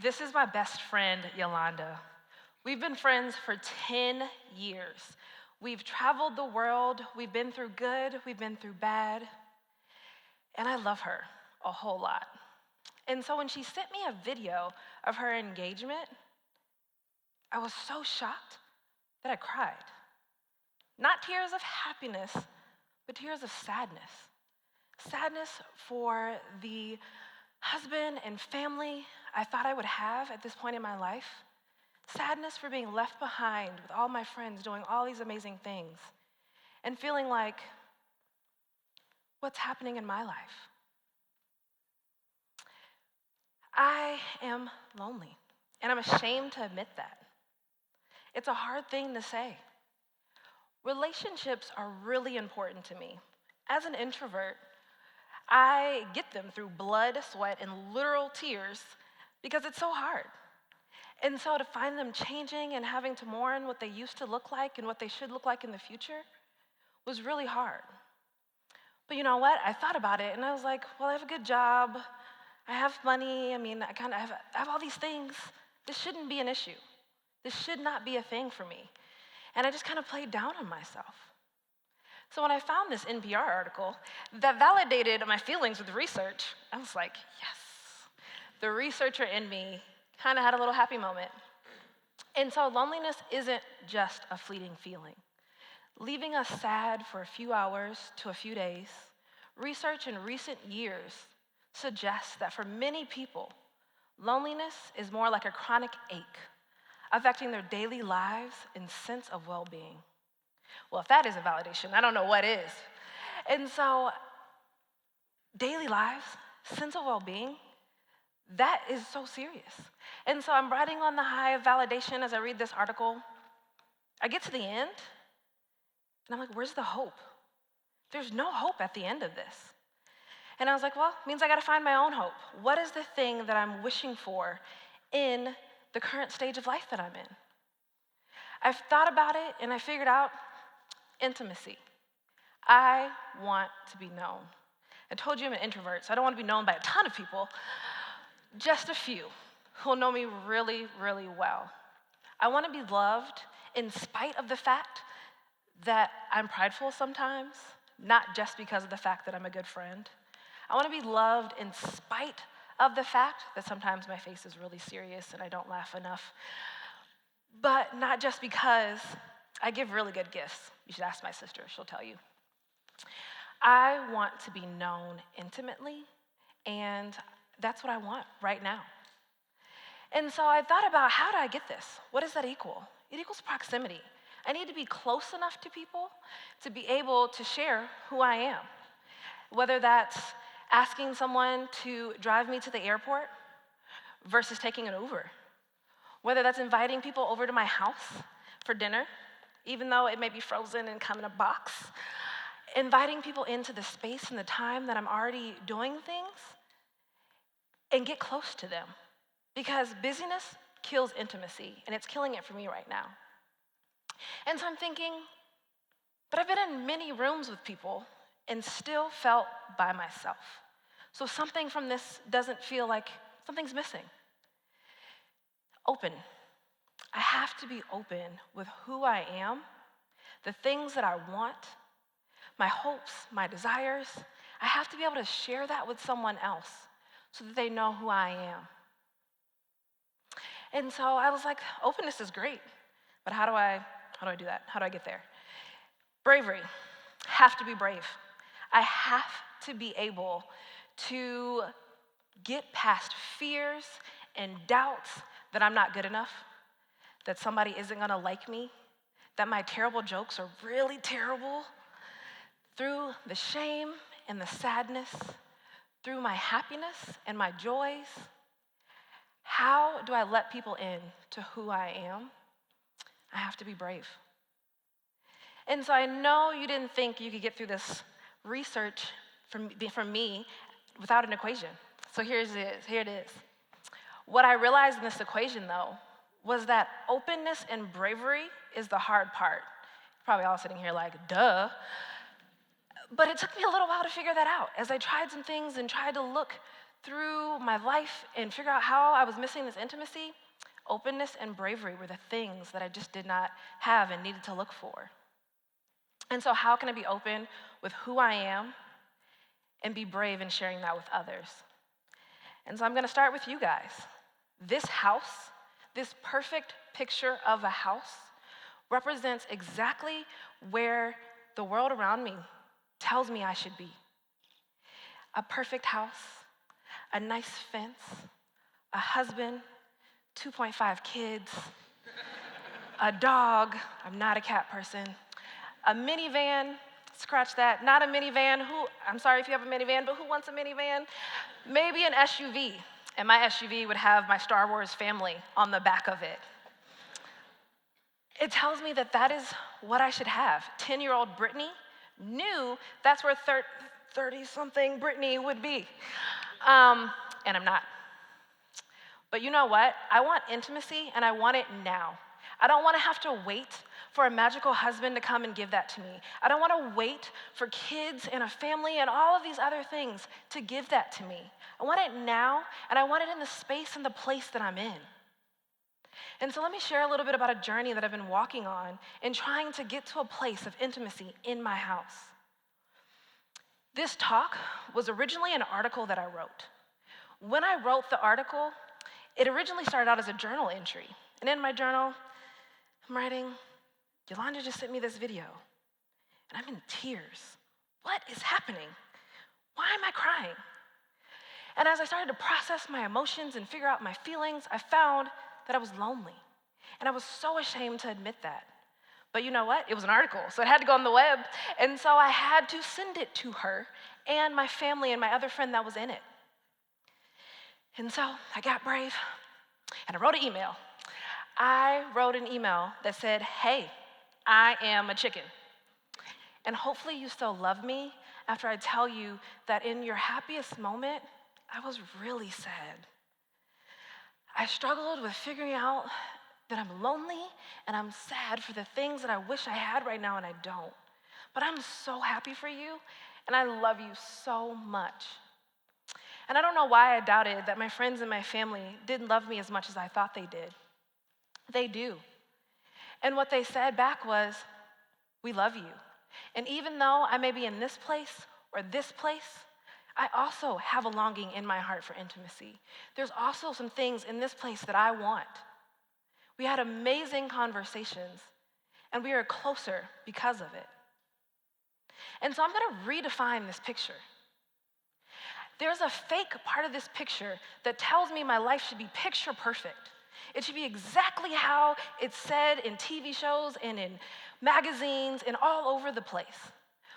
This is my best friend, Yolanda. We've been friends for 10 years. We've traveled the world, we've been through good, we've been through bad, and I love her a whole lot. And so when she sent me a video of her engagement, I was so shocked that I cried. Not tears of happiness, but tears of sadness. Sadness for the husband and family I thought I would have at this point in my life. Sadness for being left behind with all my friends doing all these amazing things and feeling like, what's happening in my life? I am lonely, and I'm ashamed to admit that. It's a hard thing to say. Relationships are really important to me. As an introvert, I get them through blood, sweat, and literal tears because it's so hard. And so to find them changing and having to mourn what they used to look like and what they should look like in the future was really hard. But you know what? I thought about it and I was like, well, I have a good job. I have money. I mean, I have all these things. This shouldn't be an issue. This should not be a thing for me. And I just kind of played down on myself. So when I found this NPR article that validated my feelings with research, I was like, yes. The researcher in me kind of had a little happy moment. And so loneliness isn't just a fleeting feeling. Leaving us sad for a few hours to a few days, research in recent years suggests that for many people, loneliness is more like a chronic ache, affecting their daily lives and sense of well-being. Well, if that isn't validation, I don't know what is. And so, daily lives, sense of well-being, that is so serious. And so I'm riding on the high of validation as I read this article. I get to the end, and I'm like, where's the hope? There's no hope at the end of this. And I was like, well, it means I gotta find my own hope. What is the thing that I'm wishing for in the current stage of life that I'm in? I've thought about it, and I figured out intimacy. I want to be known. I told you I'm an introvert, so I don't want to be known by a ton of people, just a few who'll know me really, really well. I want to be loved in spite of the fact that I'm prideful sometimes, not just because of the fact that I'm a good friend. I want to be loved in spite of the fact that sometimes my face is really serious and I don't laugh enough, but not just because I give really good gifts. You should ask my sister, she'll tell you. I want to be known intimately, and that's what I want right now. And so I thought about, how do I get this? What does that equal? It equals proximity. I need to be close enough to people to be able to share who I am. Whether that's asking someone to drive me to the airport versus taking an Uber. Whether that's inviting people over to my house for dinner, even though it may be frozen and come in a box. Inviting people into the space and the time that I'm already doing things and get close to them. Because busyness kills intimacy, and it's killing it for me right now. And so I'm thinking, but I've been in many rooms with people and still felt by myself. So something from this doesn't feel like something's missing. Open. I have to be open with who I am, the things that I want, my hopes, my desires. I have to be able to share that with someone else so that they know who I am. And so I was like, openness is great, but how do I do that? How do I get there? Bravery. Have to be brave. I have to be able to get past fears and doubts that I'm not good enough, that somebody isn't gonna like me, that my terrible jokes are really terrible, through the shame and the sadness, through my happiness and my joys. How do I let people in to who I am? I have to be brave. And so I know you didn't think you could get through this research from me without an equation. So here it is. What I realized in this equation, though, was that openness and bravery is the hard part. Probably all sitting here like, duh. But it took me a little while to figure that out as I tried some things and tried to look through my life and figure out how I was missing this intimacy, openness and bravery were the things that I just did not have and needed to look for. And so how can I be open with who I am and be brave in sharing that with others? And so I'm gonna start with you guys. This house, this perfect picture of a house, represents exactly where the world around me tells me I should be. A perfect house, a nice fence, a husband, 2.5 kids, a dog, I'm not a cat person, a minivan, scratch that, not a minivan, I'm sorry if you have a minivan, but who wants a minivan? Maybe an SUV, and my SUV would have my Star Wars family on the back of it. It tells me that that is what I should have. 10-year-old Brittany knew that's where 30-something Brittany would be. And I'm not. But you know what? I want intimacy, and I want it now. I don't want to have to wait for a magical husband to come and give that to me. I don't want to wait for kids and a family and all of these other things to give that to me. I want it now, and I want it in the space and the place that I'm in. And so let me share a little bit about a journey that I've been walking on in trying to get to a place of intimacy in my house. This talk was originally an article that I wrote. When I wrote the article, it originally started out as a journal entry. And in my journal, I'm writing, Yolanda just sent me this video, and I'm in tears. What is happening? Why am I crying? And as I started to process my emotions and figure out my feelings, I found that I was lonely. And I was so ashamed to admit that. But you know what? It was an article, so it had to go on the web. And so I had to send it to her and my family and my other friend that was in it. And so I got brave, and I wrote an email. I wrote an email that said, hey, I am a chicken. And hopefully you still love me after I tell you that in your happiest moment, I was really sad. I struggled with figuring out that I'm lonely and I'm sad for the things that I wish I had right now and I don't. But I'm so happy for you, and I love you so much. And I don't know why I doubted that my friends and my family didn't love me as much as I thought they did. They do. And what they said back was, we love you. And even though I may be in this place or this place, I also have a longing in my heart for intimacy. There's also some things in this place that I want. We had amazing conversations, and we are closer because of it. And so I'm going to redefine this picture. There's a fake part of this picture that tells me my life should be picture perfect. It should be exactly how it's said in TV shows and in magazines and all over the place.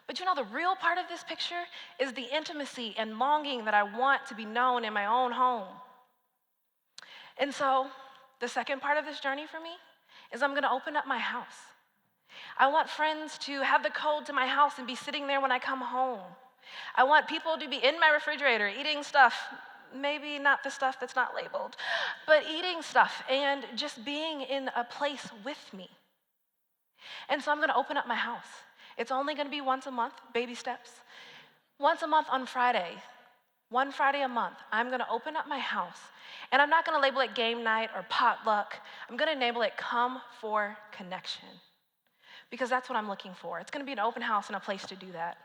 But you know, the real part of this picture is the intimacy and longing that I want to be known in my own home. And so the second part of this journey for me is I'm going to open up my house. I want friends to have the code to my house and be sitting there when I come home. I want people to be in my refrigerator eating stuff, maybe not the stuff that's not labeled, but eating stuff and just being in a place with me. And so I'm going to open up my house. It's only going to be once a month, baby steps. Once a month on Friday, one Friday a month, I'm going to open up my house. And I'm not going to label it game night or potluck. I'm going to enable it come for connection, because that's what I'm looking for. It's going to be an open house and a place to do that.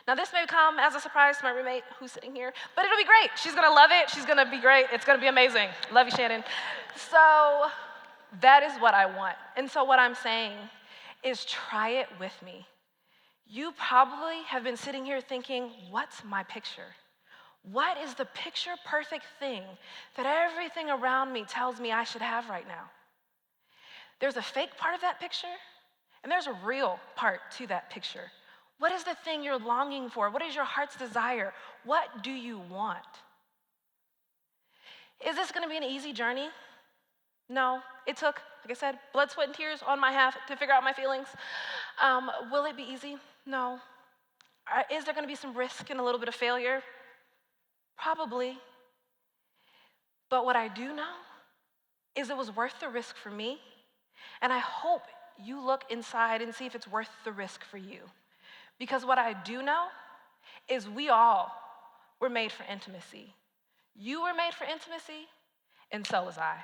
Now, this may come as a surprise to my roommate who's sitting here, but it'll be great. She's going to love it. She's going to be great. It's going to be amazing. Love you, Shannon. So that is what I want. And so what I'm saying is try it with me. You probably have been sitting here thinking, what's my picture? What is the picture perfect thing that everything around me tells me I should have right now? There's a fake part of that picture, and there's a real part to that picture. What is the thing you're longing for? What is your heart's desire? What do you want? Is this going to be an easy journey? No. It took, like I said, blood, sweat, and tears on my half to figure out my feelings. Will it be easy? No. Is there going to be some risk and a little bit of failure? Probably. But what I do know is it was worth the risk for me, and I hope you look inside and see if it's worth the risk for you. Because what I do know is we all were made for intimacy. You were made for intimacy, and so was I.